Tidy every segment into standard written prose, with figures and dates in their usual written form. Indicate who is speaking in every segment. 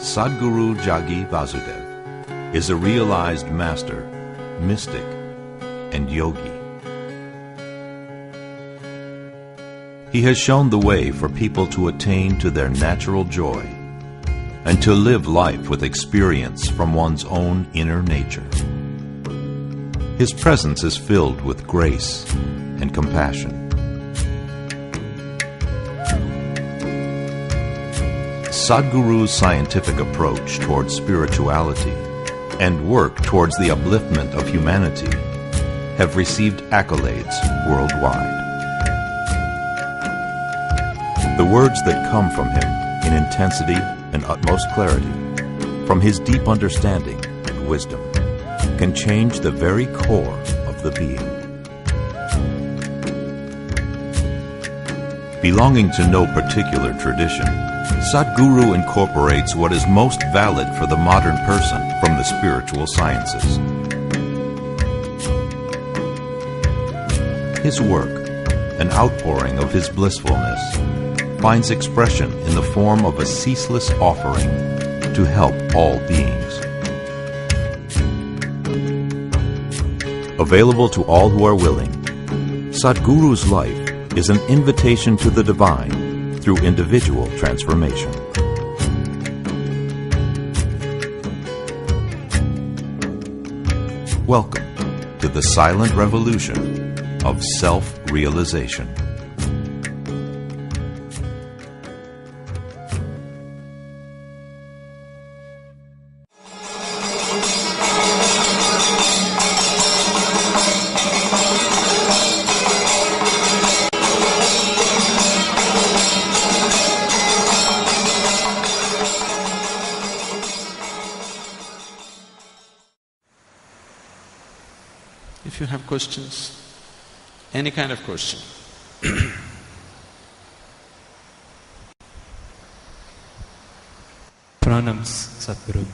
Speaker 1: Sadhguru Jagi Vasudev is a realized master, mystic, and yogi. He has shown the way for people to attain to their natural joy and to live life with experience from one's own inner nature. His presence is filled with grace and compassion. Sadhguru's scientific approach towards spirituality and work towards the upliftment of humanity have received accolades worldwide. The words that come from him in intensity and utmost clarity, from his deep understanding and wisdom, can change the very core of the being. Belonging to no particular tradition, Sadhguru incorporates what is most valid for the modern person from the spiritual sciences. His work, an outpouring of his blissfulness, finds expression in the form of a ceaseless offering to help all beings. Available to all who are willing, Sadhguru's life is an invitation to the divine through individual transformation. Welcome to the silent revolution of self-realization.
Speaker 2: If you have questions, any kind of question.
Speaker 3: Pranams, Sadhguru.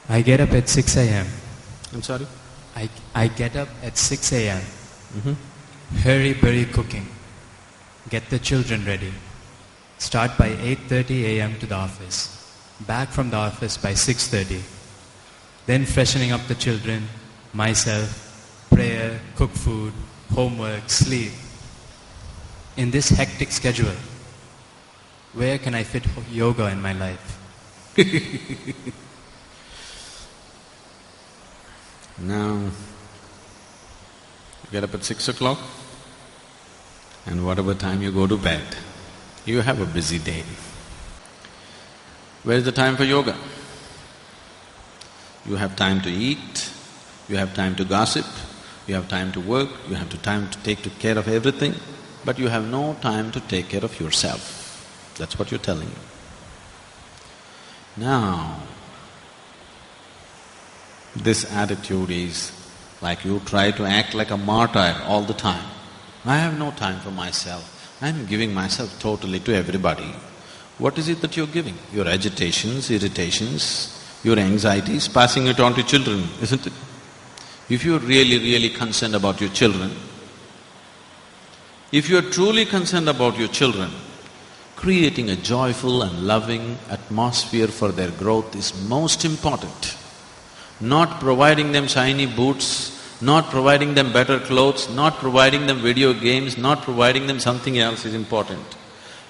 Speaker 3: I get up at 6 a.m.
Speaker 2: I'm sorry?
Speaker 3: I get up at 6 a.m. Hurry-burry cooking. Get the children ready. Start by 8:30 a.m. to the office. Back from the office by 6:30. Then freshening up the children, myself, prayer, cook food, homework, sleep. In this hectic schedule, where can I fit yoga in my life?
Speaker 2: Now, you get up at 6 o'clock and whatever time you go to bed, you have a busy day. Where is the time for yoga? You have time to eat, you have time to gossip, you have time to work, you have time to take care of everything, but you have no time to take care of yourself. That's what you're telling me. Now, this attitude is like you try to act like a martyr all the time. I have no time for myself, I'm giving myself totally to everybody. What is it that you're giving? Your agitations, irritations, your anxieties, passing it on to children, isn't it? If you're really concerned about your children, if you're truly concerned about your children, creating a joyful and loving atmosphere for their growth is most important. Not providing them shiny boots, not providing them better clothes, not providing them video games, not providing them something else is important.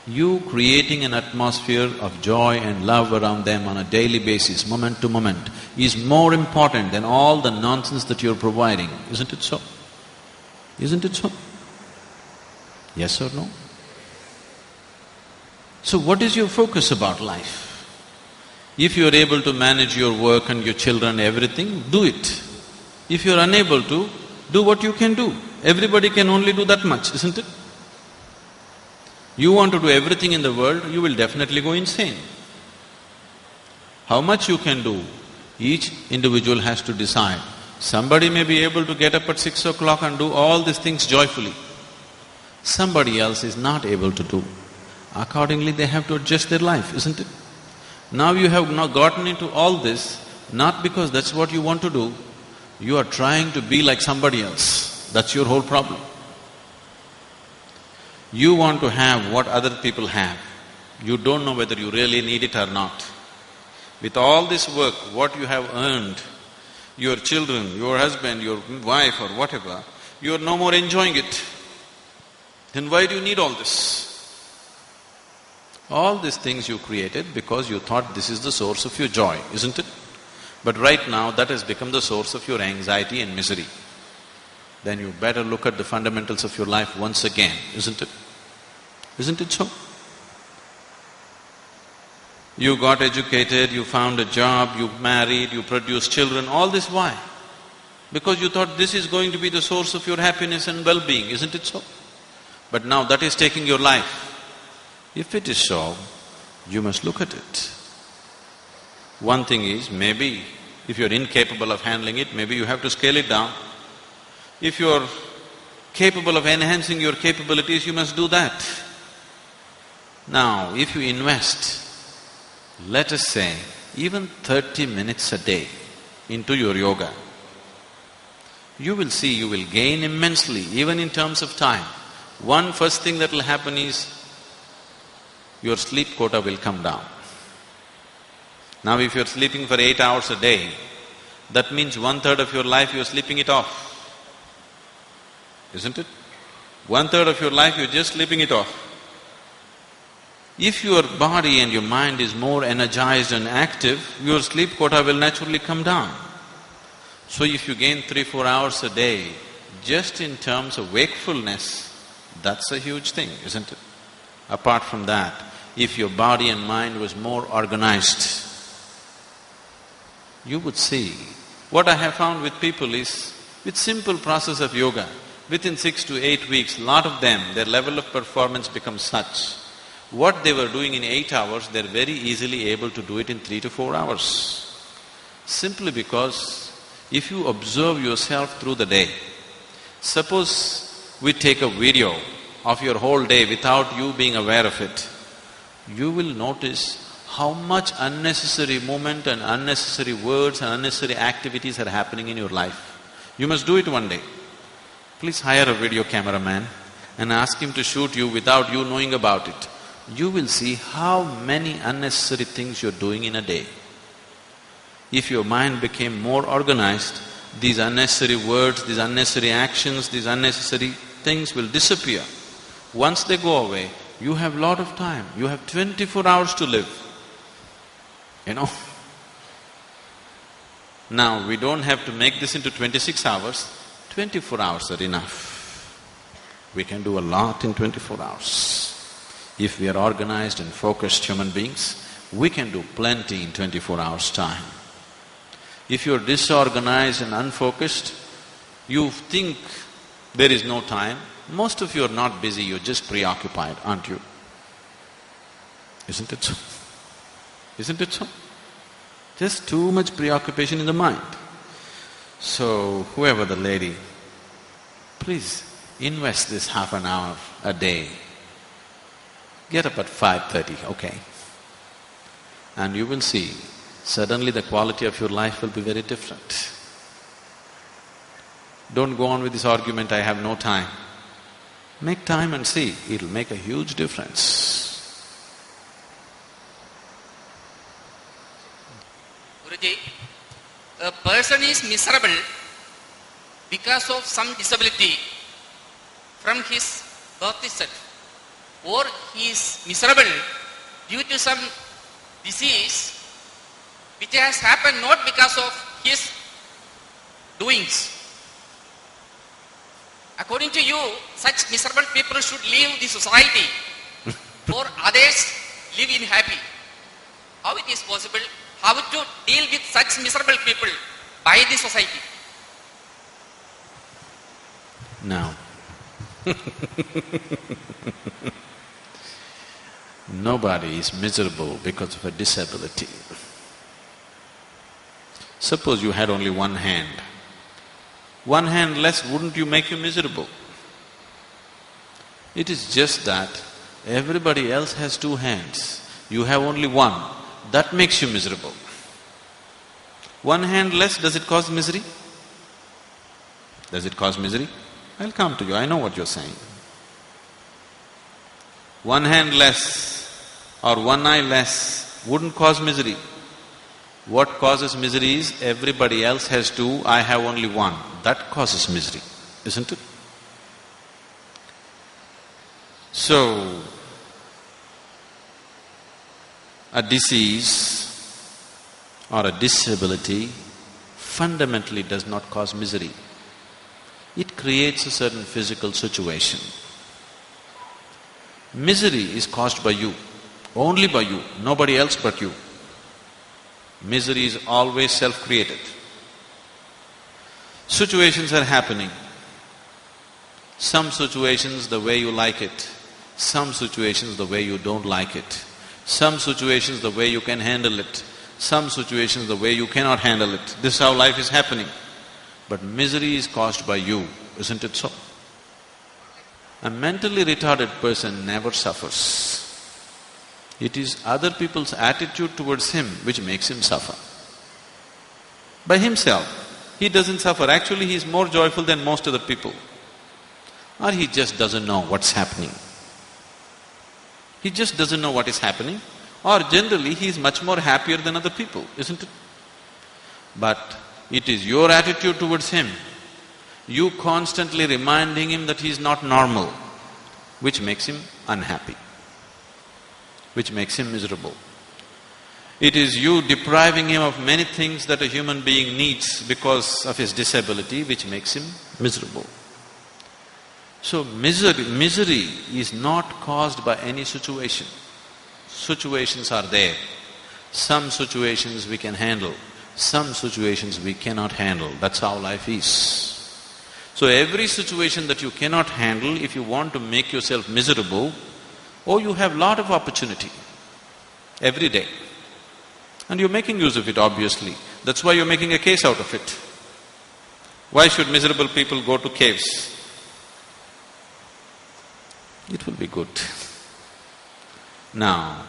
Speaker 2: You creating an atmosphere of joy and love around them on a daily basis, moment to moment, is more important than all the nonsense that you're providing, isn't it so? Isn't it so? Yes or no? So what is your focus about life? If you're able to manage your work and your children, everything, do it. If you're unable to, do what you can do. Everybody can only do that much, isn't it? You want to do everything in the world, you will definitely go insane. How much you can do, each individual has to decide. Somebody may be able to get up at 6 o'clock and do all these things joyfully. Somebody else is not able to do. Accordingly, they have to adjust their life, isn't it? Now you have now gotten into all this, not because that's what you want to do, you are trying to be like somebody else. That's your whole problem. You want to have what other people have. You don't know whether you really need it or not. With all this work, what you have earned, your children, your husband, your wife or whatever, you are no more enjoying it. Then why do you need all this? All these things you created because you thought this is the source of your joy, isn't it? But right now that has become the source of your anxiety and misery. Then you better look at the fundamentals of your life once again, isn't it? Isn't it so? You got educated, you found a job, you married, you produced children, all this why? Because you thought this is going to be the source of your happiness and well-being, isn't it so? But now that is taking your life. If it is so, you must look at it. One thing is, maybe if you're incapable of handling it, maybe you have to scale it down. If you're capable of enhancing your capabilities, you must do that. Now, if you invest, let us say, even 30 minutes a day into your yoga, you will see you will gain immensely, even in terms of time. One first thing that will happen is, your sleep quota will come down. Now if you're sleeping for 8 hours a day, that means 1/3 of your life you're sleeping it off, isn't it? 1/3 of your life you're just sleeping it off. If your body and your mind is more energized and active, your sleep quota will naturally come down. So if you gain 3-4 hours a day, just in terms of wakefulness, that's a huge thing, isn't it? Apart from that, if your body and mind was more organized, you would see. What I have found with people is, with simple process of yoga, within 6 to 8 weeks, lot of them, their level of performance becomes such. What they were doing in 8 hours, they're very easily able to do it in 3 to 4 hours. Simply because if you observe yourself through the day, suppose we take a video of your whole day without you being aware of it, you will notice how much unnecessary movement and unnecessary words and unnecessary activities are happening in your life. You must do it one day. Please hire a video cameraman and ask him to shoot you without you knowing about it. You will see how many unnecessary things you're doing in a day. If your mind became more organized, these unnecessary words, these unnecessary actions, these unnecessary things will disappear. Once they go away, you have lot of time, you have 24 hours to live, you know. Now, we don't have to make this into 26 hours, 24 hours are enough. We can do a lot in 24 hours. If we are organized and focused human beings, we can do plenty in 24 hours' time. If you're disorganized and unfocused, you think there is no time. Most of you are not busy, you're just preoccupied, aren't you? Isn't it so? Isn't it so? Just too much preoccupation in the mind. So, whoever the lady, please invest this half an hour a day. Get up at 5:30, okay? And you will see, suddenly the quality of your life will be very different. Don't go on with this argument, I have no time. Make time and see, it'll make a huge difference.
Speaker 4: Guruji, a person is miserable because of some disability from his birth itself, or he is miserable due to some disease which has happened not because of his doings. According to you, such miserable people should leave the society for others live in happy. How it is possible? How to deal with such miserable people by the society?
Speaker 2: Now, nobody is miserable because of a disability. Suppose you had only one hand. One hand less, wouldn't you make you miserable? It is just that everybody else has 2 hands, you have only one, that makes you miserable. One hand less, does it cause misery? Does it cause misery? I'll come to you, I know what you're saying. One hand less, or one eye less wouldn't cause misery. What causes misery is everybody else has two, I have only one. That causes misery, isn't it? So, a disease or a disability fundamentally does not cause misery. It creates a certain physical situation. Misery is caused by you, only by you, nobody else but you. Misery is always self-created. Situations are happening. Some situations the way you like it, some situations the way you don't like it, some situations the way you can handle it, some situations the way you cannot handle it. This is how life is happening. But misery is caused by you, isn't it so? A mentally retarded person never suffers. It is other people's attitude towards him which makes him suffer. By himself, he doesn't suffer. Actually, he is more joyful than most other people. Or he just doesn't know what's happening. He just doesn't know what is happening, or generally he is much more happier than other people, isn't it? But it is your attitude towards him, you constantly reminding him that he is not normal, which makes him unhappy, which makes him miserable. It is you depriving him of many things that a human being needs because of his disability, which makes him miserable. So misery is not caused by any situation. Situations are there. Some situations we can handle, some situations we cannot handle. That's how life is. So every situation that you cannot handle, if you want to make yourself miserable, you have lot of opportunity every day. And you're making use of it, obviously. That's why you're making a case out of it. Why should miserable people go to caves? It will be good. Now,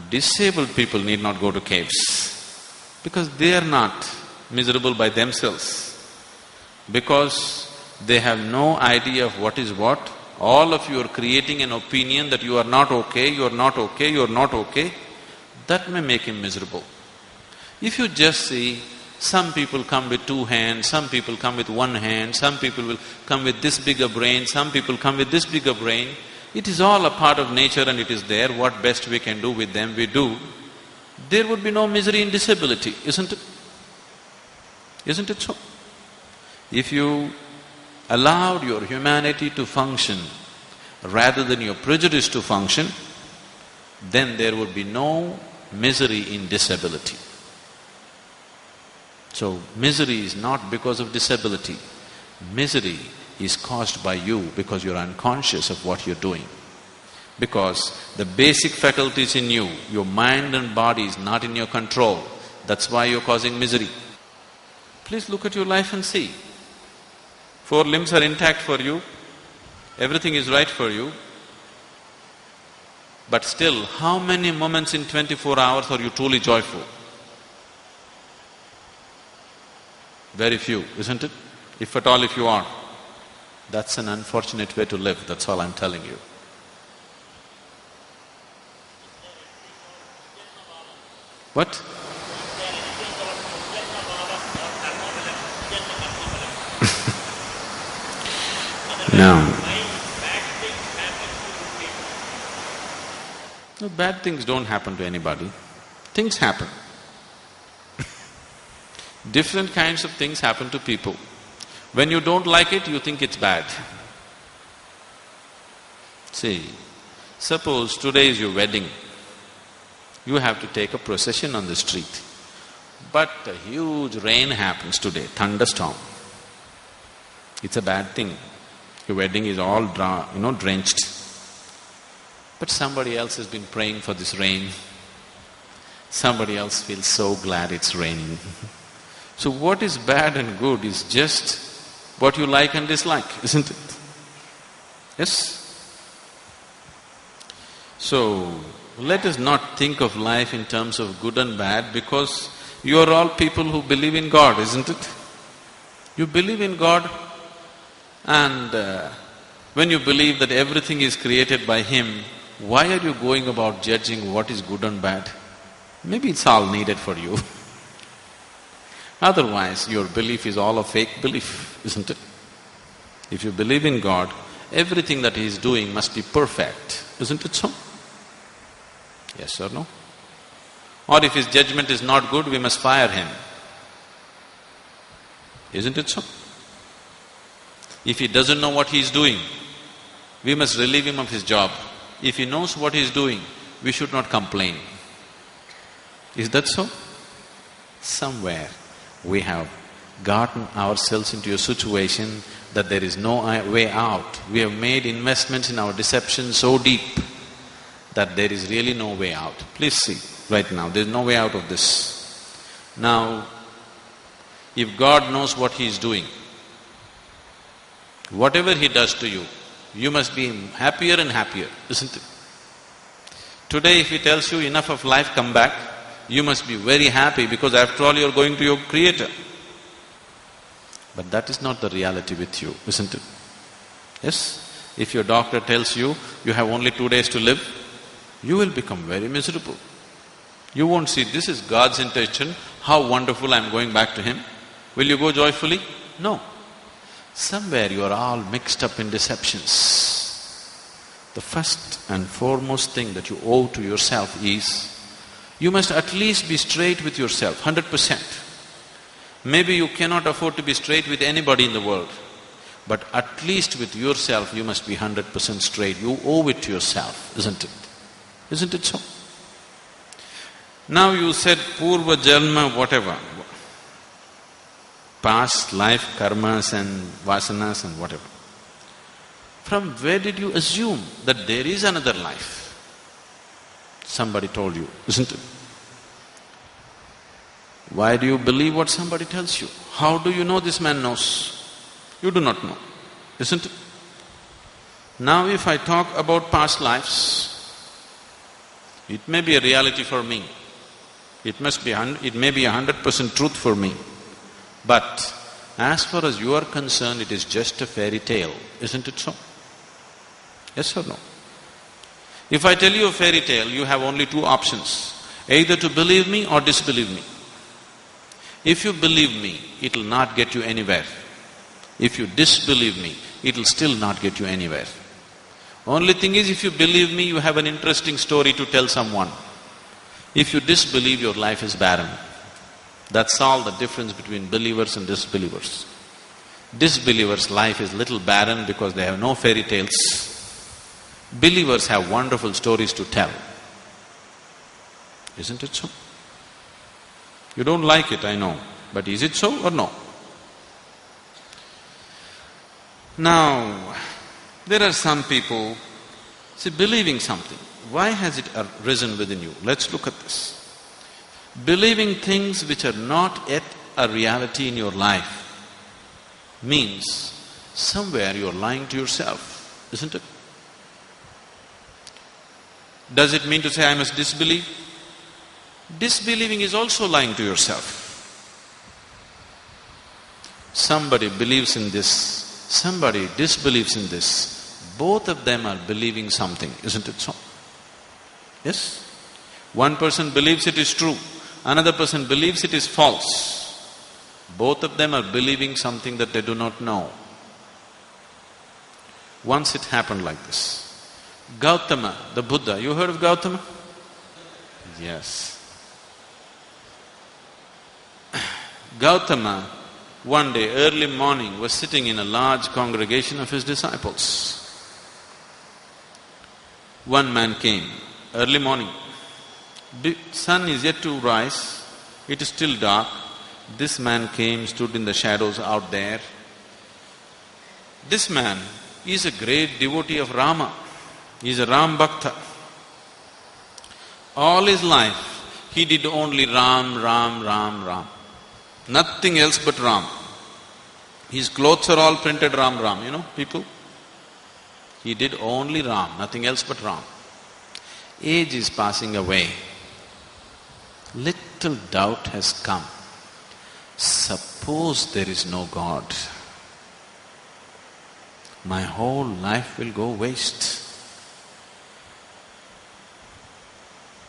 Speaker 2: disabled people need not go to caves because they are not miserable by themselves. Because they have no idea of what is what. All of you are creating an opinion that you are not okay, you are not okay, you are not okay. That may make him miserable. If you just see, some people come with two hands, some people come with one hand, some people will come with this bigger brain, some people come with this bigger brain. It is all a part of nature and it is there. What best we can do with them, we do. There would be no misery in disability, isn't it? Isn't it so? If you allowed your humanity to function rather than your prejudice to function, then there would be no misery in disability. So, misery is not because of disability. Misery is caused by you because you're unconscious of what you're doing. Because the basic faculties in you, your mind and body is not in your control. That's why you're causing misery. Please look at your life and see. 4 limbs are intact for you, everything is right for you, but still, how many moments in 24 hours are you truly joyful? Very few, isn't it? If at all, if you are. That's an unfortunate way to live, that's all I'm telling you. What? No, bad things don't happen to anybody. Things happen. Different kinds of things happen to people. When you don't like it, you think it's bad. See, suppose today is your wedding. You have to take a procession on the street. But a huge rain happens today, thunderstorm. It's a bad thing. Your wedding is all drenched. But somebody else has been praying for this rain. Somebody else feels so glad it's raining. So what is bad and good is just what you like and dislike, isn't it? Yes? So, let us not think of life in terms of good and bad, because you are all people who believe in God, isn't it? You believe in God, and when you believe that everything is created by Him, why are you going about judging what is good and bad? Maybe it's all needed for you. Otherwise, your belief is all a fake belief, isn't it? If you believe in God, everything that He is doing must be perfect, isn't it so? Yes or no? Or if His judgment is not good, we must fire Him. Isn't it so? If He doesn't know what He is doing, we must relieve Him of His job. If He knows what He is doing, we should not complain. Is that so? Somewhere we have gotten ourselves into a situation that there is no way out. We have made investments in our deception so deep that there is really no way out. Please see, right now, there is no way out of this. Now, if God knows what He is doing, whatever He does to you, you must be happier and happier, isn't it? Today if He tells you enough of life, come back, you must be very happy because after all you are going to your Creator. But that is not the reality with you, isn't it? Yes? If your doctor tells you, you have only 2 days to live, you will become very miserable. You won't see, this is God's intention, how wonderful I'm going back to Him. Will you go joyfully? No. Somewhere you are all mixed up in deceptions. The first and foremost thing that you owe to yourself is, you must at least be straight with yourself, 100%. Maybe you cannot afford to be straight with anybody in the world, but at least with yourself you must be 100% straight. You owe it to yourself, isn't it? Isn't it so? Now you said purva jalma whatever, past life, karmas and vasanas and whatever. From where did you assume that there is another life? Somebody told you, isn't it? Why do you believe what somebody tells you? How do you know this man knows? You do not know, isn't it? Now if I talk about past lives, it may be a reality for me. It may be 100% truth for me. But as far as you are concerned, it is just a fairy tale, isn't it so? Yes or no? If I tell you a fairy tale, you have only two options, either to believe me or disbelieve me. If you believe me, it will not get you anywhere. If you disbelieve me, it will still not get you anywhere. Only thing is, if you believe me, you have an interesting story to tell someone. If you disbelieve, your life is barren. That's all the difference between believers and disbelievers. Disbelievers' life is little barren because they have no fairy tales. Believers have wonderful stories to tell. Isn't it so? You don't like it, I know, but is it so or no? Now, there are some people, see, believing something. Why has it arisen within you? Let's look at this. Believing things which are not yet a reality in your life means somewhere you are lying to yourself, isn't it? Does it mean to say I must disbelieve? Disbelieving is also lying to yourself. Somebody believes in this, somebody disbelieves in this. Both of them are believing something, isn't it so? Yes? One person believes it is true, another person believes it is false. Both of them are believing something that they do not know. Once it happened like this. Gautama, the Buddha, you heard of Gautama? Yes. Gautama, one day early morning, was sitting in a large congregation of his disciples. One man came, early morning. The sun is yet to rise, it is still dark. This man came, stood in the shadows out there. This man is a great devotee of Rama. He is a Ram Bhakta. All his life, he did only Ram, Ram, Ram, Ram. Nothing else but Ram. His clothes are all printed Ram, Ram, you know, people. He did only Ram, nothing else but Ram. Age is passing away. Little doubt has come. Suppose there is no God, my whole life will go waste.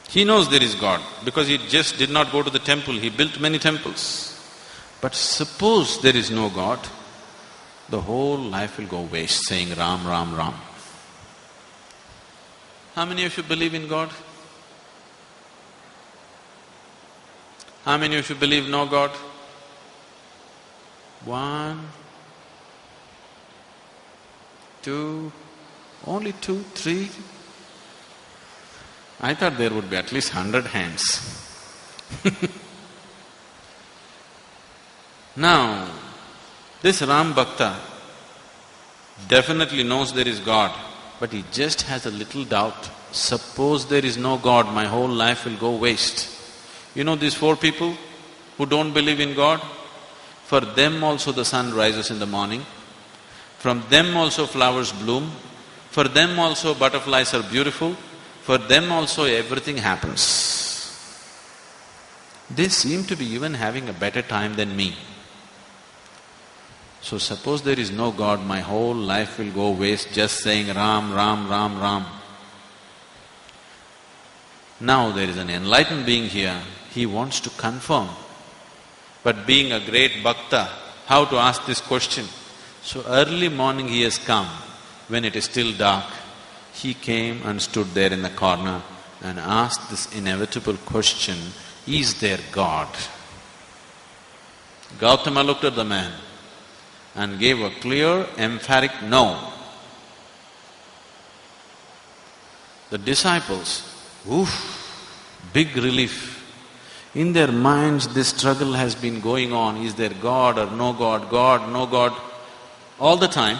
Speaker 2: He knows there is God because he just did not go to the temple, he built many temples. But suppose there is no God, the whole life will go waste saying Ram, Ram, Ram. How many of you believe in God? How many of you believe no God? 1, 2, only 2, 3. I thought there would be at least 100 hands. Now, this Ram Bhakta definitely knows there is God, but he just has a little doubt. Suppose there is no God, my whole life will go waste. You know these 4 people who don't believe in God? For them also the sun rises in the morning, from them also flowers bloom, for them also butterflies are beautiful, for them also everything happens. They seem to be even having a better time than me. So suppose there is no God, my whole life will go waste just saying Ram, Ram, Ram, Ram. Now there is an enlightened being here, he wants to confirm. But being a great bhakta, how to ask this question? So early morning he has come, when it is still dark, he came and stood there in the corner and asked this inevitable question, is there God? Gautama looked at the man and gave a clear, emphatic no. The disciples, big relief. In their minds this struggle has been going on, is there God or no God, God, no God. All the time,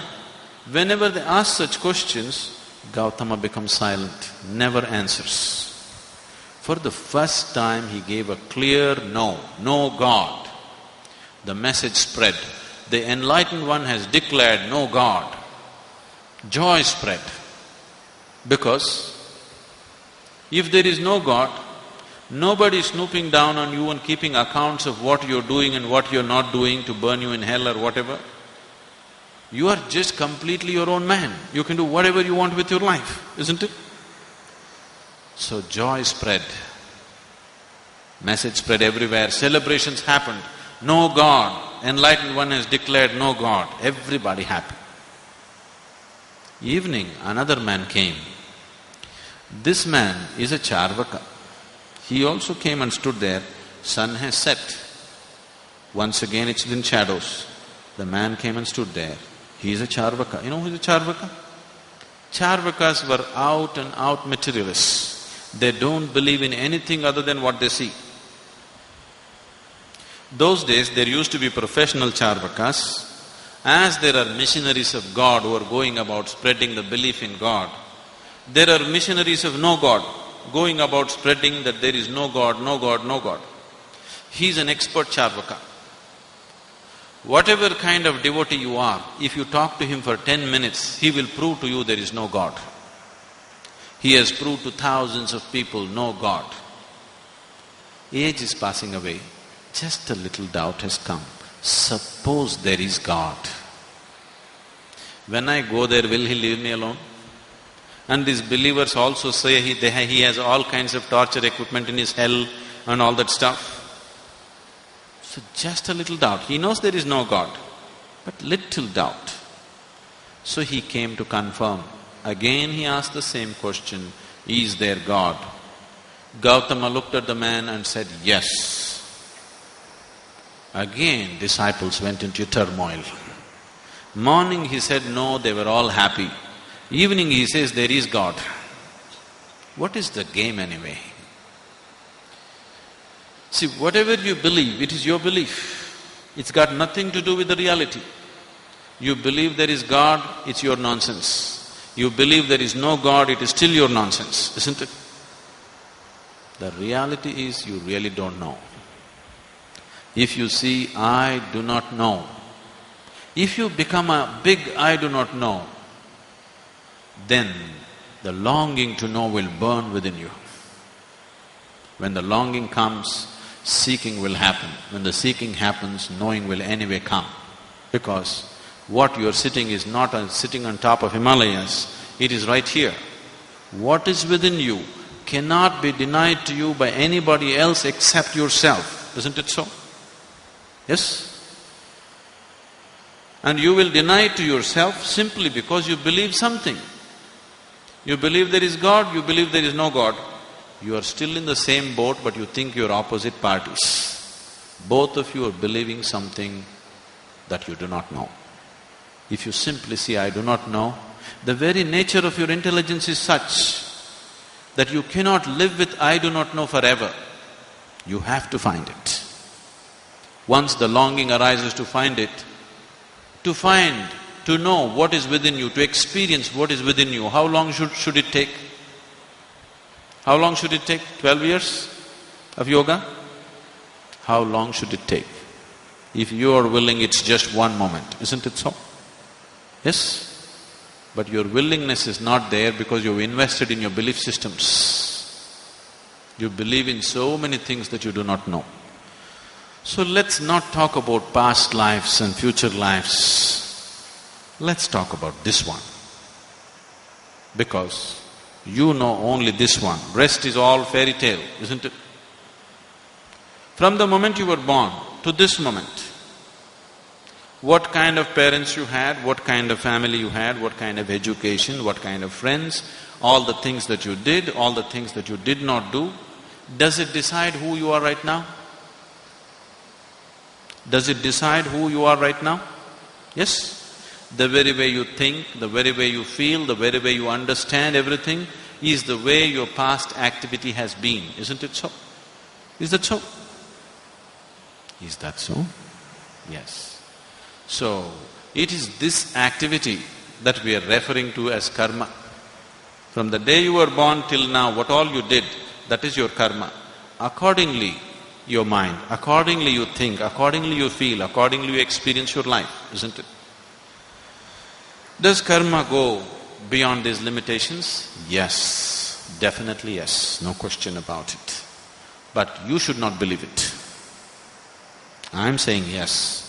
Speaker 2: whenever they ask such questions, Gautama becomes silent, never answers. For the first time he gave a clear no, no God. The message spread. The enlightened one has declared no God. Joy spread. Because if there is no God, nobody is snooping down on you and keeping accounts of what you're doing and what you're not doing to burn you in hell or whatever. You are just completely your own man. You can do whatever you want with your life, isn't it? So joy spread. Message spread everywhere. Celebrations happened. No God. Enlightened one has declared no God. Everybody happy. Evening, another man came. This man is a Charvaka. He also came and stood there. Sun has set. Once again it's in shadows. The man came and stood there. He is a Charvaka. You know who is a Charvaka? Charvakas were out and out materialists. They don't believe in anything other than what they see. Those days there used to be professional Charvakas. As there are missionaries of God who are going about spreading the belief in God, there are missionaries of no God going about spreading that there is no God, no God, no God. He is an expert Charvaka. Whatever kind of devotee you are, if you talk to him for 10 minutes, he will prove to you there is no God. He has proved to thousands of people, no God. Age is passing away, just a little doubt has come. Suppose there is God. When I go there, will he leave me alone? And these believers also say he has all kinds of torture equipment in his hell and all that stuff. So just a little doubt. He knows there is no God, but little doubt. So he came to confirm. Again he asked the same question, is there God? Gautama looked at the man and said, yes. Again disciples went into turmoil. Morning he said no, they were all happy. Evening he says there is God. What is the game anyway? See, whatever you believe, it is your belief. It's got nothing to do with the reality. You believe there is God, it's your nonsense. You believe there is no God, it is still your nonsense, isn't it? The reality is you really don't know. If you see, I do not know, if you become a big I do not know, then the longing to know will burn within you. When the longing comes, seeking will happen. When the seeking happens, knowing will anyway come. Because what you are sitting is not sitting on top of Himalayas, it is right here. What is within you cannot be denied to you by anybody else except yourself. Isn't it so? Yes? And you will deny it to yourself simply because you believe something. You believe there is God, you believe there is no God. You are still in the same boat, but you think you're opposite parties. Both of you are believing something that you do not know. If you simply say, I do not know, the very nature of your intelligence is such that you cannot live with I do not know forever. You have to find it. Once the longing arises to find it, to know what is within you, to experience what is within you, how long should it take? How long should it take? 12 years of yoga? How long should it take? If you are willing, it's just one moment, isn't it so? Yes? But your willingness is not there because you've invested in your belief systems. You believe in so many things that you do not know. So let's not talk about past lives and future lives. Let's talk about this one. Because you know only this one. Rest is all fairy tale, isn't it? From the moment you were born to this moment, what kind of parents you had, what kind of family you had, what kind of education, what kind of friends, all the things that you did, all the things that you did not do, does it decide who you are right now? Does it decide who you are right now? Yes? The very way you think, the very way you feel, the very way you understand everything is the way your past activity has been, isn't it so? Is that so? Is that so? Yes. So, it is this activity that we are referring to as karma. From the day you were born till now, what all you did, that is your karma. Accordingly, your mind, accordingly you think, accordingly you feel, accordingly you experience your life, isn't it? Does karma go beyond these limitations? Yes, definitely yes, no question about it. But you should not believe it. I'm saying yes.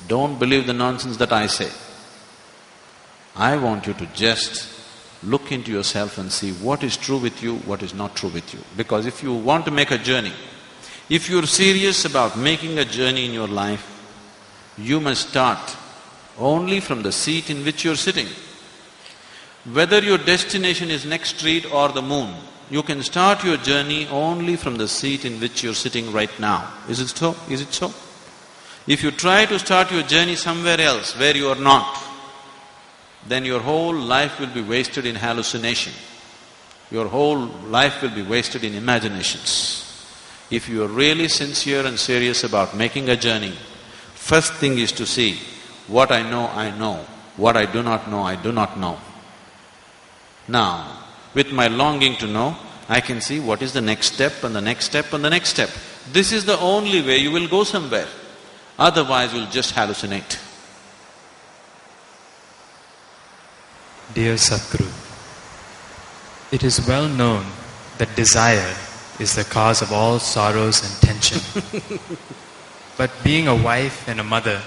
Speaker 2: Don't believe the nonsense that I say. I want you to just look into yourself and see what is true with you, what is not true with you. Because if you want to make a journey, if you're serious about making a journey in your life, you must start only from the seat in which you're sitting. Whether your destination is next street or the moon, you can start your journey only from the seat in which you're sitting right now. Is it so? Is it so? If you try to start your journey somewhere else where you are not, then your whole life will be wasted in hallucination. Your whole life will be wasted in imaginations. If you are really sincere and serious about making a journey, first thing is to see, what I know, what I do not know, I do not know. Now, with my longing to know, I can see what is the next step and the next step and the next step. This is the only way you will go somewhere. Otherwise, you'll just hallucinate.
Speaker 3: Dear Sadhguru, it is well known that desire is the cause of all sorrows and tension. But being a wife and a mother,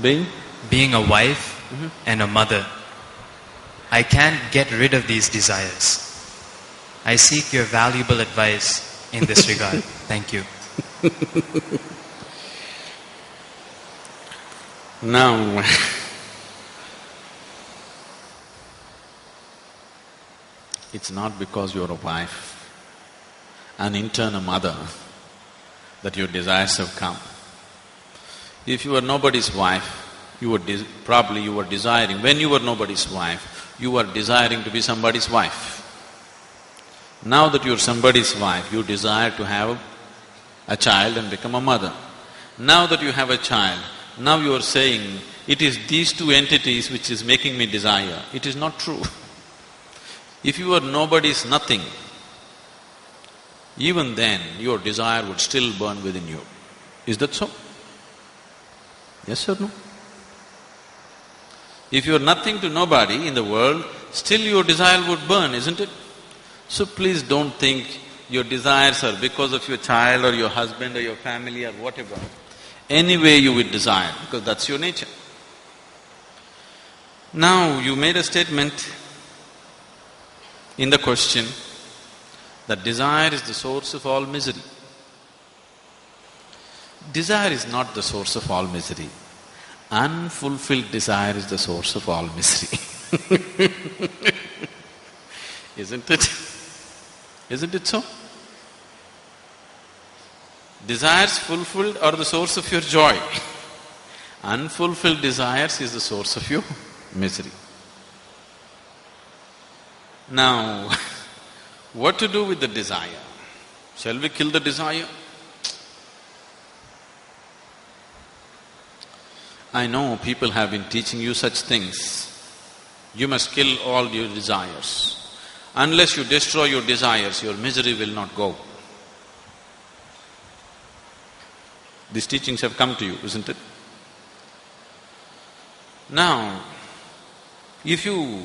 Speaker 3: being a wife and a mother, I can't get rid of these desires. I seek your valuable advice in this regard. Thank you.
Speaker 2: Now, it's not because you're a wife, an internal mother, that your desires have come. If you were nobody's wife, probably you were desiring, when you were nobody's wife, you were desiring to be somebody's wife. Now that you're somebody's wife, you desire to have a child and become a mother. Now that you have a child, now you are saying, it is these two entities which is making me desire. It is not true. If you were nobody's nothing, even then your desire would still burn within you. Is that so? Yes or no? If you're nothing to nobody in the world, still your desire would burn, isn't it? So please don't think your desires are because of your child or your husband or your family or whatever. Any way you would desire, because that's your nature. Now, you made a statement in the question That desire is the source of all misery. Desire is not the source of all misery. Unfulfilled desire is the source of all misery. Isn't it? Isn't it so? Desires fulfilled are the source of your joy. Unfulfilled desires is the source of your misery. Now, what to do with the desire? Shall we kill the desire? I know people have been teaching you such things. You must kill all your desires. Unless you destroy your desires, your misery will not go. These teachings have come to you, isn't it? Now, if you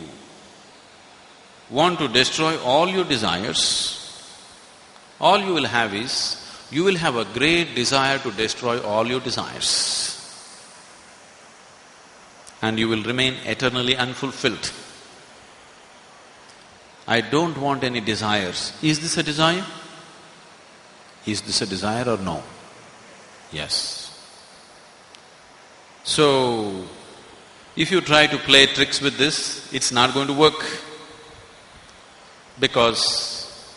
Speaker 2: want to destroy all your desires, all you will have is, you will have a great desire to destroy all your desires. And you will remain eternally unfulfilled. I don't want any desires. Is this a desire? Is this a desire or no? Yes. So, if you try to play tricks with this, it's not going to work. Because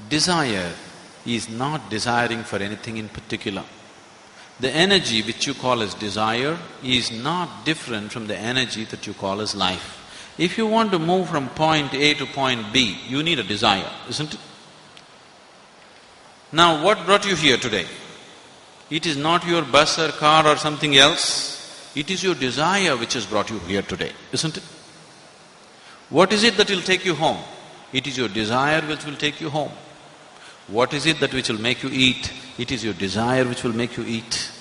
Speaker 2: desire is not desiring for anything in particular. The energy which you call as desire is not different from the energy that you call as life. If you want to move from point A to point B, you need a desire, isn't it? Now, what brought you here today? It is not your bus or car or something else. It is your desire which has brought you here today, isn't it? What is it that will take you home? It is your desire which will take you home. What is it that which will make you eat? It is your desire which will make you eat.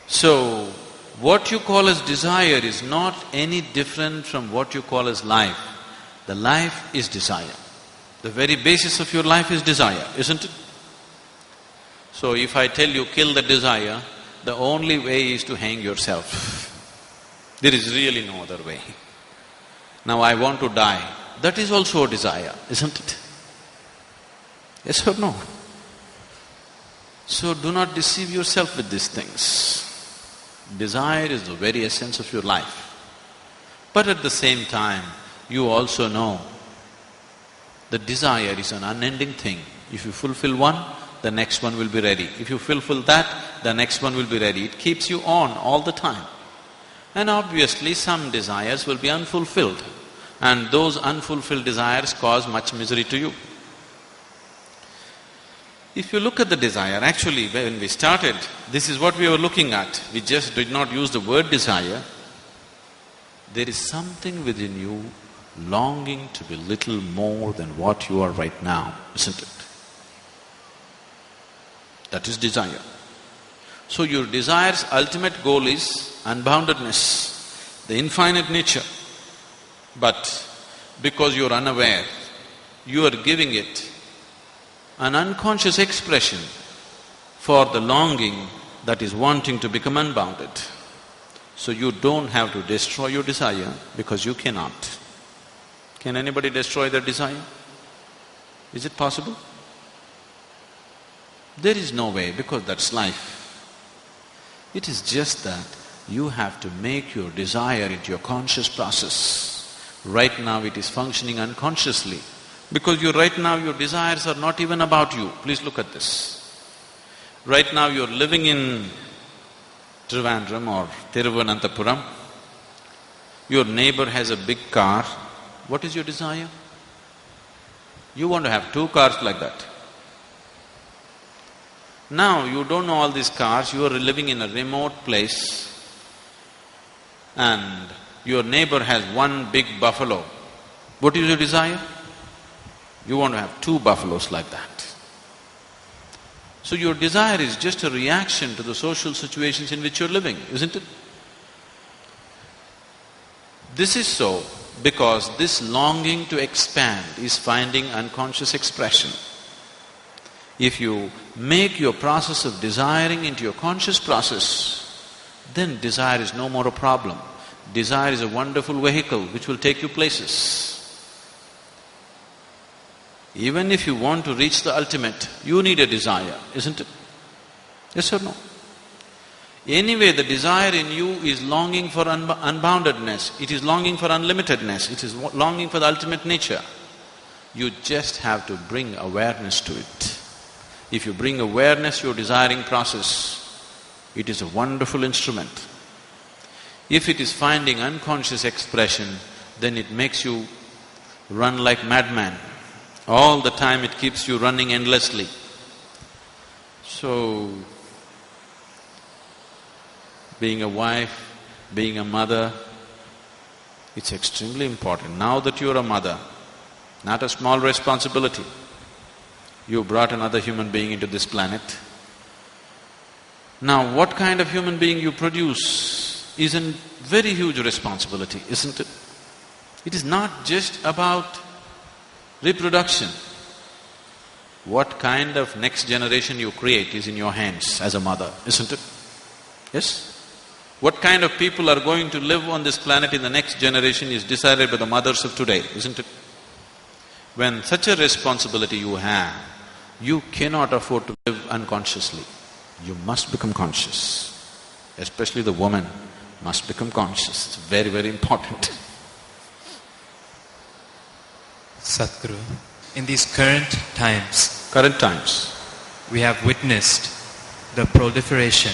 Speaker 2: So, what you call as desire is not any different from what you call as life. The life is desire. The very basis of your life is desire, isn't it? So if I tell you kill the desire, the only way is to hang yourself. There is really no other way. Now I want to die, that is also a desire, isn't it? Yes or no? So do not deceive yourself with these things. Desire is the very essence of your life. But at the same time, you also know that desire is an unending thing. If you fulfill one, the next one will be ready. If you fulfill that, the next one will be ready. It keeps you on all the time. And obviously some desires will be unfulfilled, and those unfulfilled desires cause much misery to you. If you look at the desire, actually when we started, this is what we were looking at. We just did not use the word desire. There is something within you longing to be little more than what you are right now, isn't it? That is desire. So your desire's ultimate goal is unboundedness, the infinite nature. But because you are unaware, you are giving it an unconscious expression for the longing that is wanting to become unbounded. So you don't have to destroy your desire because you cannot. Can anybody destroy their desire? Is it possible? There is no way, because that's life. It is just that you have to make your desire into your conscious process. Right now it is functioning unconsciously, because right now your desires are not even about you. Please look at this. Right now you're living in Trivandrum or Thiruvananthapuram. Your neighbor has a big car. What is your desire? You want to have 2 cars like that. Now you don't know all these cars, you are living in a remote place and your neighbor has 1 big buffalo. What is your desire? You want to have 2 buffaloes like that. So your desire is just a reaction to the social situations in which you're living, isn't it? This is so because this longing to expand is finding unconscious expression. If you make your process of desiring into your conscious process, then desire is no more a problem. Desire is a wonderful vehicle which will take you places. Even if you want to reach the ultimate, you need a desire, isn't it? Yes or no? Anyway, the desire in you is longing for unboundedness, it is longing for unlimitedness, it is longing for the ultimate nature. You just have to bring awareness to it. If you bring awareness to your desiring process, it is a wonderful instrument. If it is finding unconscious expression, then it makes you run like madman. All the time it keeps you running endlessly. So, being a wife, being a mother, it's extremely important. Now that you're a mother, not a small responsibility. You brought another human being into this planet. Now, what kind of human being you produce is a very huge responsibility, isn't it? It is not just about reproduction. What kind of next generation you create is in your hands as a mother, isn't it? Yes? What kind of people are going to live on this planet in the next generation is decided by the mothers of today, isn't it? When such a responsibility you have, you cannot afford to live unconsciously. You must become conscious. Especially the woman must become conscious. It's very, very important.
Speaker 3: Sadhguru, in these current times, we have witnessed the proliferation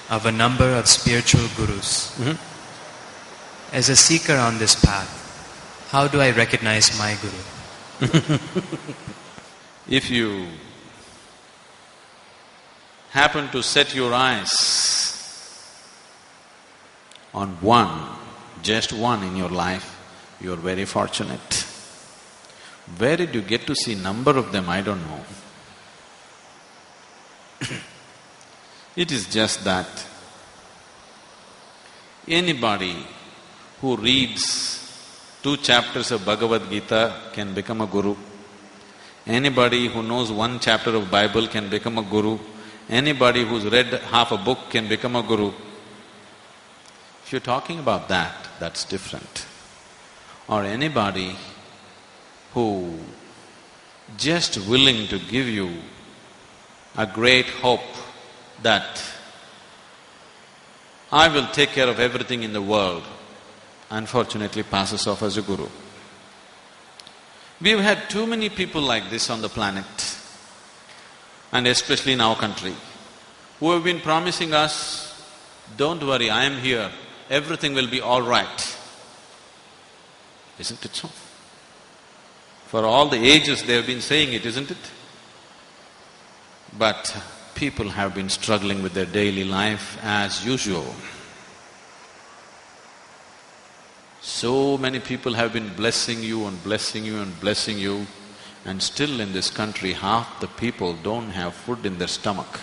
Speaker 3: of a number of spiritual gurus. As a seeker on this path, how do I recognize my guru?
Speaker 2: If you happen to set your eyes on one, just one in your life, you are very fortunate. Where did you get to see number of them? I don't know. It is just that anybody who reads 2 chapters of Bhagavad Gita can become a guru. Anybody who knows 1 chapter of Bible can become a guru. Anybody who's read half a book can become a guru. If you're talking about that, that's different. Or anybody who just willing to give you a great hope that I will take care of everything in the world, unfortunately passes off as a guru. We've had too many people like this on the planet, and especially in our country, who have been promising us, don't worry, I am here, everything will be all right. Isn't it so? For all the ages they have been saying it, isn't it? But people have been struggling with their daily life as usual. So many people have been blessing you and blessing you and blessing you, and still in this country half the people don't have food in their stomach.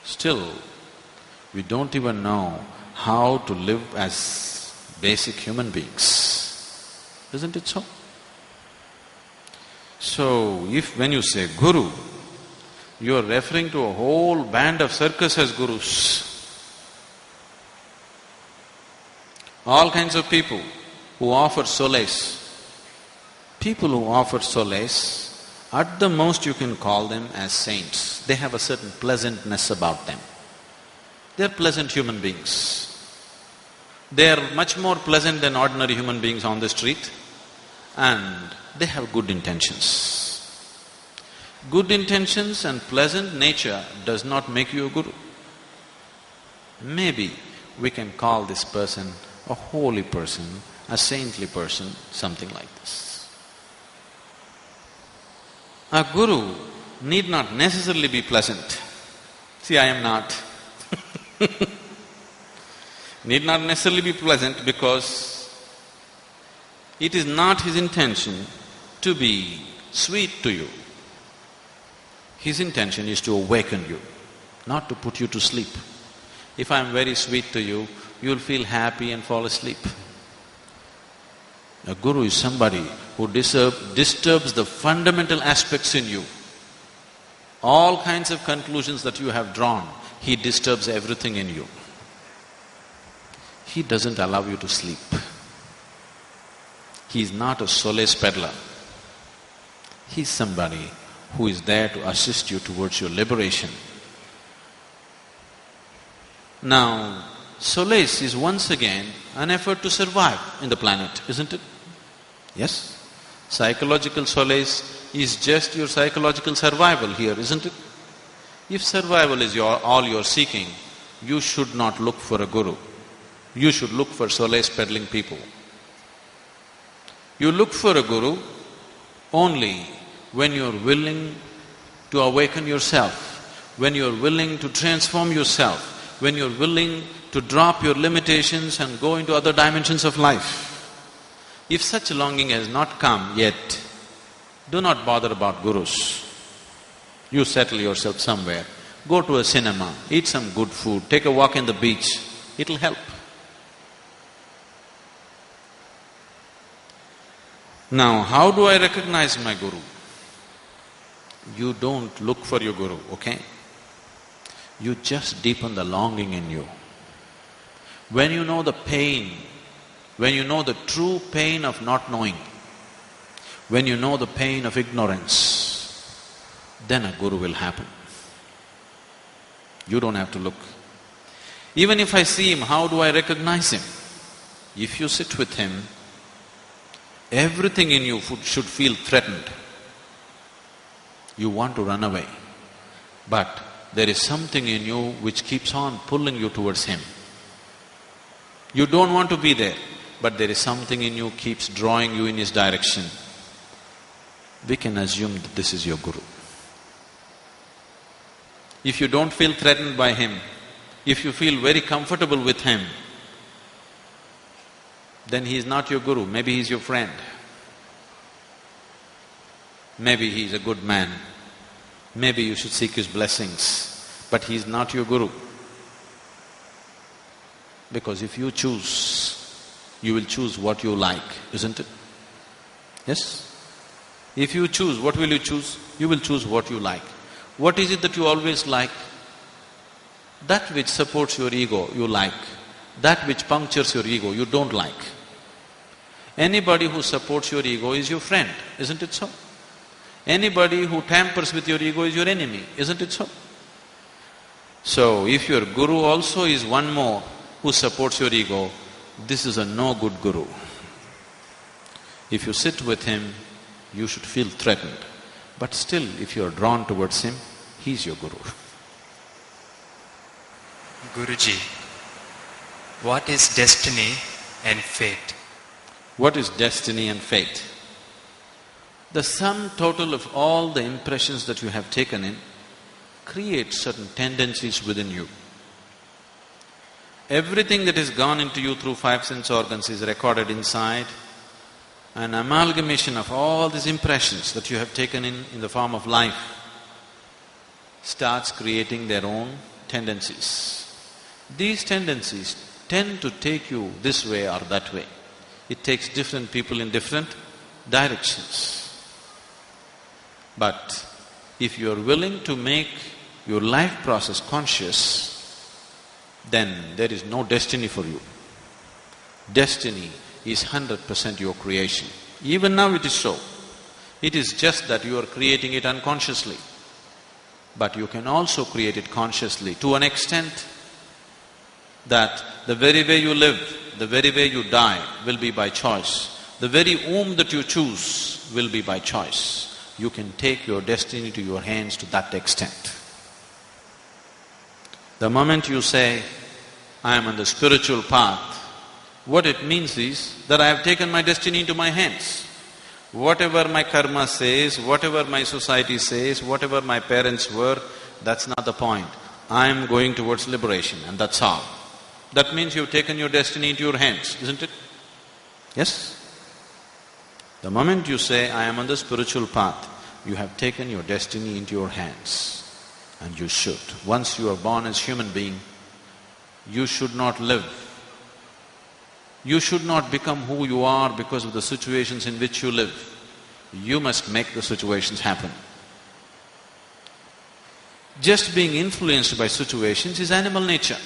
Speaker 2: Still, we don't even know how to live as basic human beings. Isn't it so? So, if when you say guru, you are referring to a whole band of circus as gurus. All kinds of people who offer solace. People who offer solace, at the most you can call them as saints. They have a certain pleasantness about them. They are pleasant human beings. They are much more pleasant than ordinary human beings on the street, and they have good intentions. Good intentions and pleasant nature does not make you a guru. Maybe we can call this person a holy person, a saintly person, something like this. A guru need not necessarily be pleasant. See, I am not. Need not necessarily be pleasant because it is not his intention to be sweet to you. His intention is to awaken you, not to put you to sleep. If I am very sweet to you, you'll feel happy and fall asleep. A guru is somebody who disturbs the fundamental aspects in you. All kinds of conclusions that you have drawn, he disturbs everything in you. He doesn't allow you to sleep. He is not a solace peddler. He's somebody who is there to assist you towards your liberation. Now, solace is once again an effort to survive in the planet, isn't it? Yes? Psychological solace is just your psychological survival here, isn't it? If survival is all you're seeking, you should not look for a guru. You should look for solace-peddling people. You look for a guru only when you're willing to awaken yourself, when you're willing to transform yourself, when you're willing to drop your limitations and go into other dimensions of life. If such longing has not come yet, do not bother about gurus. You settle yourself somewhere, go to a cinema, eat some good food, take a walk in the beach, it'll help. Now, how do I recognize my guru? You don't look for your guru, okay? You just deepen the longing in you. When you know the pain, when you know the true pain of not knowing, when you know the pain of ignorance, then a guru will happen. You don't have to look. Even if I see him, how do I recognize him? If you sit with him, everything in you should feel threatened. You want to run away, but there is something in you which keeps on pulling you towards him. You don't want to be there, but there is something in you keeps drawing you in his direction. We can assume that this is your guru. If you don't feel threatened by him, if you feel very comfortable with him, then he is not your guru, maybe he is your friend. Maybe he is a good man, maybe you should seek his blessings, but he is not your guru. Because if you choose, you will choose what you like, isn't it? Yes? If you choose, what will you choose? You will choose what you like. What is it that you always like? That which supports your ego, you like. That which punctures your ego, you don't like. Anybody who supports your ego is your friend, isn't it so? Anybody who tampers with your ego is your enemy, isn't it so? So, if your guru also is one more who supports your ego, this is a no good guru. If you sit with him, you should feel threatened. But still, if you are drawn towards him, he's your guru.
Speaker 3: Guruji, what is destiny and fate?
Speaker 2: What is destiny and fate? The sum total of all the impressions that you have taken in creates certain tendencies within you. Everything that has gone into you through five sense organs is recorded inside. An amalgamation of all these impressions that you have taken in the form of life starts creating their own tendencies. These tendencies tend to take you this way or that way. It takes different people in different directions. But if you are willing to make your life process conscious, then there is no destiny for you. Destiny is 100% your creation. Even now it is so. It is just that you are creating it unconsciously. But you can also create it consciously to an extent that the very way you live, the very way you die will be by choice. The very womb that you choose will be by choice. You can take your destiny to your hands to that extent. The moment you say, I am on the spiritual path, what it means is that I have taken my destiny into my hands. Whatever my karma says, whatever my society says, whatever my parents were, that's not the point. I am going towards liberation and that's all. That means you've taken your destiny into your hands, isn't it? Yes? The moment you say, I am on the spiritual path, you have taken your destiny into your hands. And you should. Once you are born as human being, you should not live. You should not become who you are because of the situations in which you live. You must make the situations happen. Just being influenced by situations is animal nature.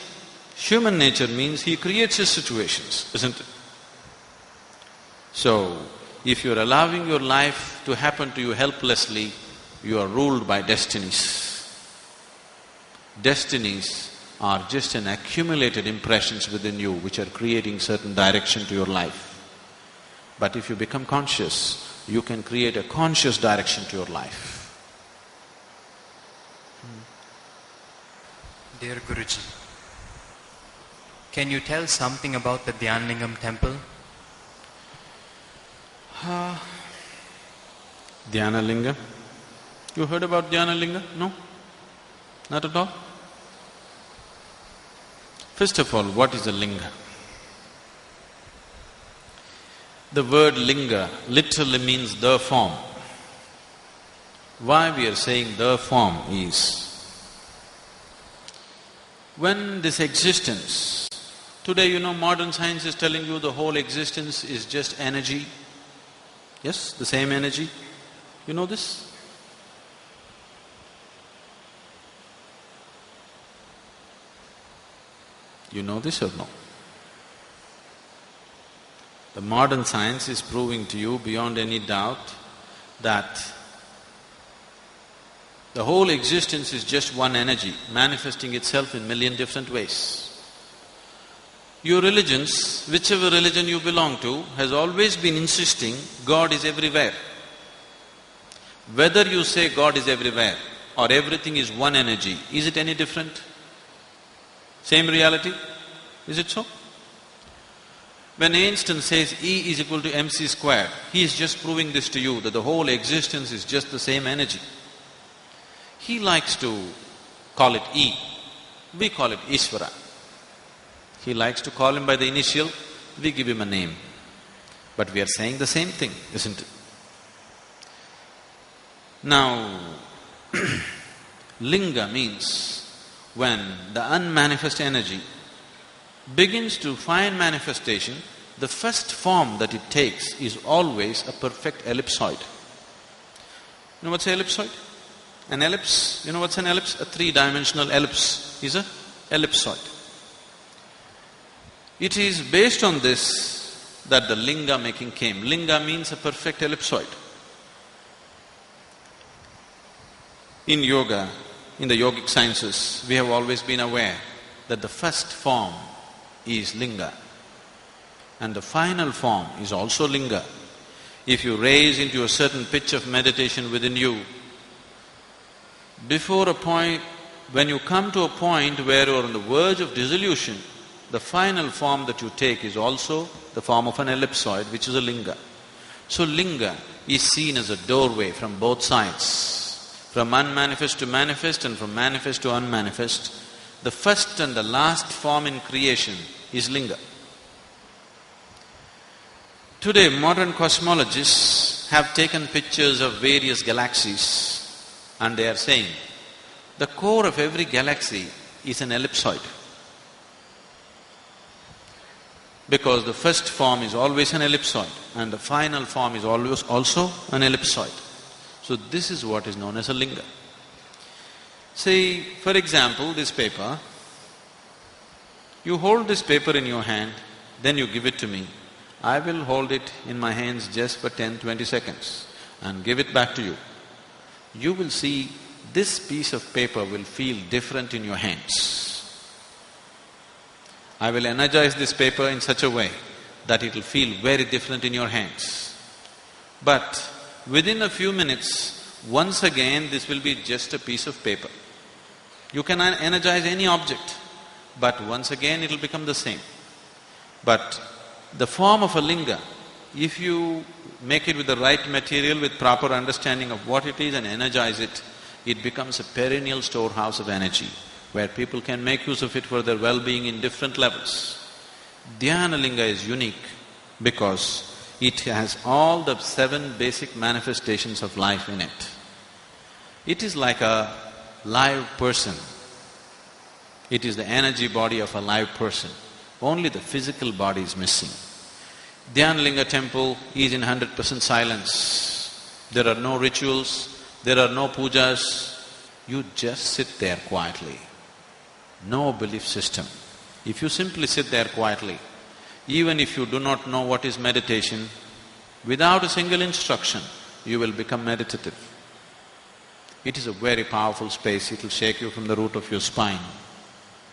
Speaker 2: Human nature means he creates his situations, isn't it? So, if you're allowing your life to happen to you helplessly, you are ruled by destinies. Destinies are just an accumulated impressions within you which are creating certain direction to your life. But if you become conscious, you can create a conscious direction to your life.
Speaker 3: Dear Guruji, can you tell something about the Dhyanlingam temple?
Speaker 2: Dhyanalinga. You heard about Dhyanalinga? No? Not at all? First of all, what is a linga? The word linga literally means the form. Why we are saying the form is, when this existence… Today, you know, modern science is telling you the whole existence is just energy. Yes, the same energy. You know this? You know this or no? The modern science is proving to you beyond any doubt that the whole existence is just one energy, manifesting itself in million different ways. Your religions, whichever religion you belong to, has always been insisting God is everywhere. Whether you say God is everywhere or everything is one energy, is it any different? Same reality? Is it so? When Einstein says E is equal to mc squared, he is just proving this to you, that the whole existence is just the same energy. He likes to call it E, we call it Ishvara. He likes to call him by the initial, we give him a name. But we are saying the same thing, isn't it? Now, linga means when the unmanifest energy begins to find manifestation, the first form that it takes is always a perfect ellipsoid. You know what's an ellipsoid? An ellipse, you know what's an ellipse? A three-dimensional ellipse is a ellipsoid. It is based on this that the linga making came. Linga means a perfect ellipsoid. In yoga, in the yogic sciences, we have always been aware that the first form is linga and the final form is also linga. If you raise into a certain pitch of meditation within you, before a point… when you come to a point where you're on the verge of dissolution, the final form that you take is also the form of an ellipsoid, which is a linga. So linga is seen as a doorway from both sides, from unmanifest to manifest and from manifest to unmanifest. The first and the last form in creation is linga. Today, modern cosmologists have taken pictures of various galaxies and they are saying, the core of every galaxy is an ellipsoid. Because the first form is always an ellipsoid and the final form is always also an ellipsoid. So this is what is known as a linga. Say, for example, this paper, you hold this paper in your hand, then you give it to me. I will hold it in my hands just for 10-20 seconds and give it back to you. You will see this piece of paper will feel different in your hands. I will energize this paper in such a way that it will feel very different in your hands. But within a few minutes, once again this will be just a piece of paper. You can energize any object, but once again it will become the same. But the form of a linga, if you make it with the right material, with proper understanding of what it is and energize it, it becomes a perennial storehouse of energy, where people can make use of it for their well-being in different levels. Dhyanalinga is unique because it has all the 7 basic manifestations of life in it. It is like a live person. It is the energy body of a live person. Only the physical body is missing. Dhyanlinga temple is in 100% silence. There are no rituals, there are no pujas. You just sit there quietly. No belief system. If you simply sit there quietly, even if you do not know what is meditation, Without a single instruction, you will become meditative. It is a very powerful space, it will shake you from the root of your spine.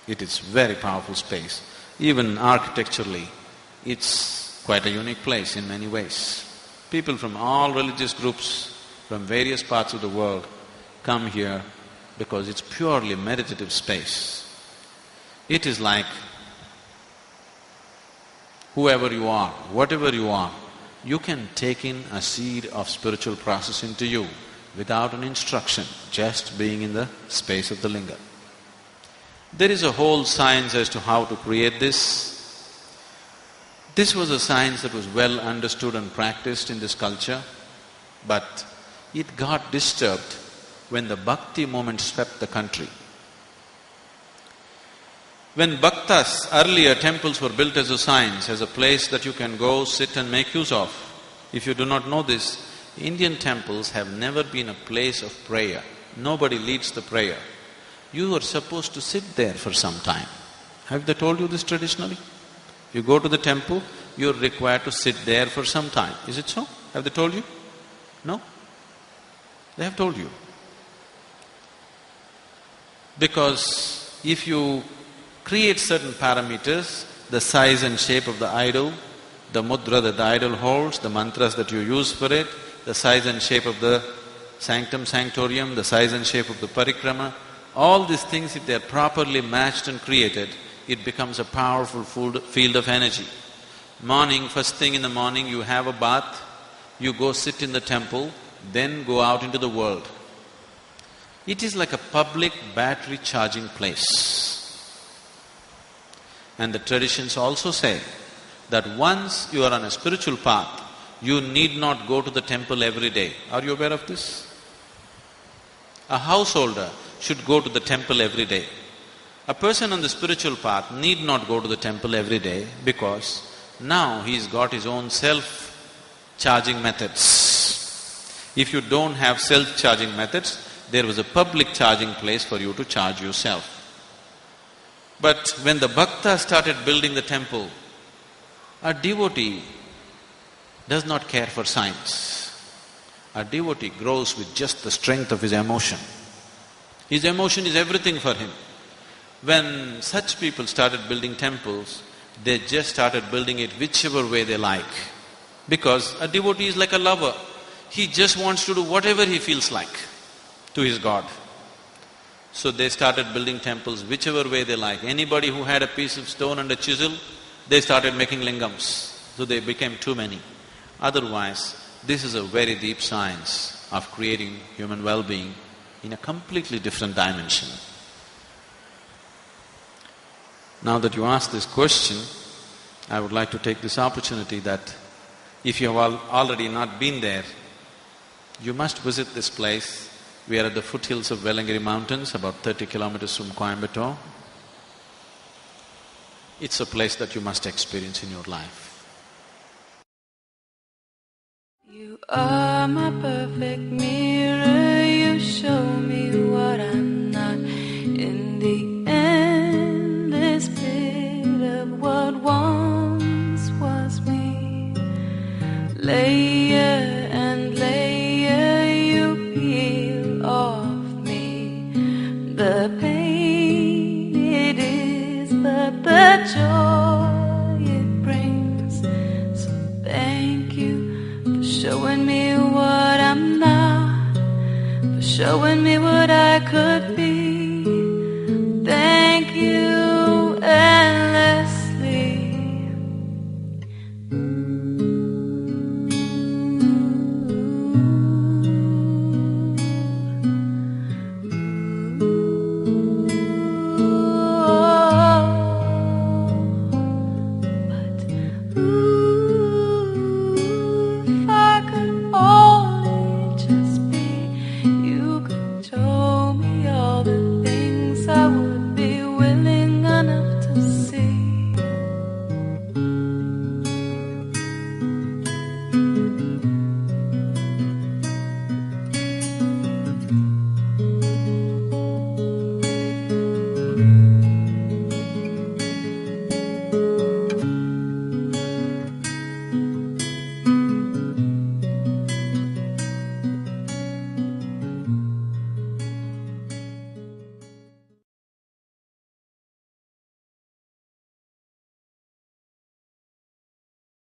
Speaker 2: It is very powerful space. Even architecturally, it's quite a unique place in many ways. People from all religious groups, from various parts of the world come here because it's purely meditative space. It is like whoever you are, whatever you are, you can take in a seed of spiritual process into you without an instruction, just being in the space of the linga. There is a whole science as to how to create this. This was a science that was well understood and practiced in this culture, but it got disturbed when the bhakti movement swept the country. When bhaktas, earlier temples were built as a science, as a place that you can go, sit and make use of. If you do not know this, Indian temples have never been a place of prayer. Nobody leads the prayer. You are supposed to sit there for some time. Have they told you this traditionally? You go to the temple, you're required to sit there for some time. Is it so? Have they told you? No? They have told you. Because if you create certain parameters, the size and shape of the idol, the mudra that the idol holds, the mantras that you use for it, the size and shape of the sanctum, sanctorium, the size and shape of the parikrama, all these things, if they are properly matched and created, it becomes a powerful field of energy. Morning, first thing in the morning, you have a bath, you go sit in the temple, then go out into the world. It is like a public battery charging place. And the traditions also say that once you are on a spiritual path, you need not go to the temple every day. Are you aware of this? A householder should go to the temple every day. A person on the spiritual path need not go to the temple every day because now he's got his own self-charging methods. If you don't have self-charging methods, there was a public charging place for you to charge yourself. But when the bhakta started building the temple, a devotee does not care for science. A devotee grows with just the strength of his emotion. His emotion is everything for him. When such people started building temples, they just started building it whichever way they like. Because a devotee is like a lover. He just wants to do whatever he feels like to his God. So they started building temples whichever way they like. Anybody who had a piece of stone and a chisel, they started making lingams. So they became too many. Otherwise, this is a very deep science of creating human well-being in a completely different dimension. Now that you asked this question, I would like to take this opportunity that if you have already not been there, you must visit this place. We are at the foothills of Velangiri Mountains, about 30 kilometers from Coimbatore. It's a place that you must experience in your life.
Speaker 5: You are my perfect mirror, you show me what I'm not. In the endless pit of what once was me, layer and layer you peel off me. The pain it is, but the joy it brings. So thank you for showing me what I'm not, for showing me what I could be.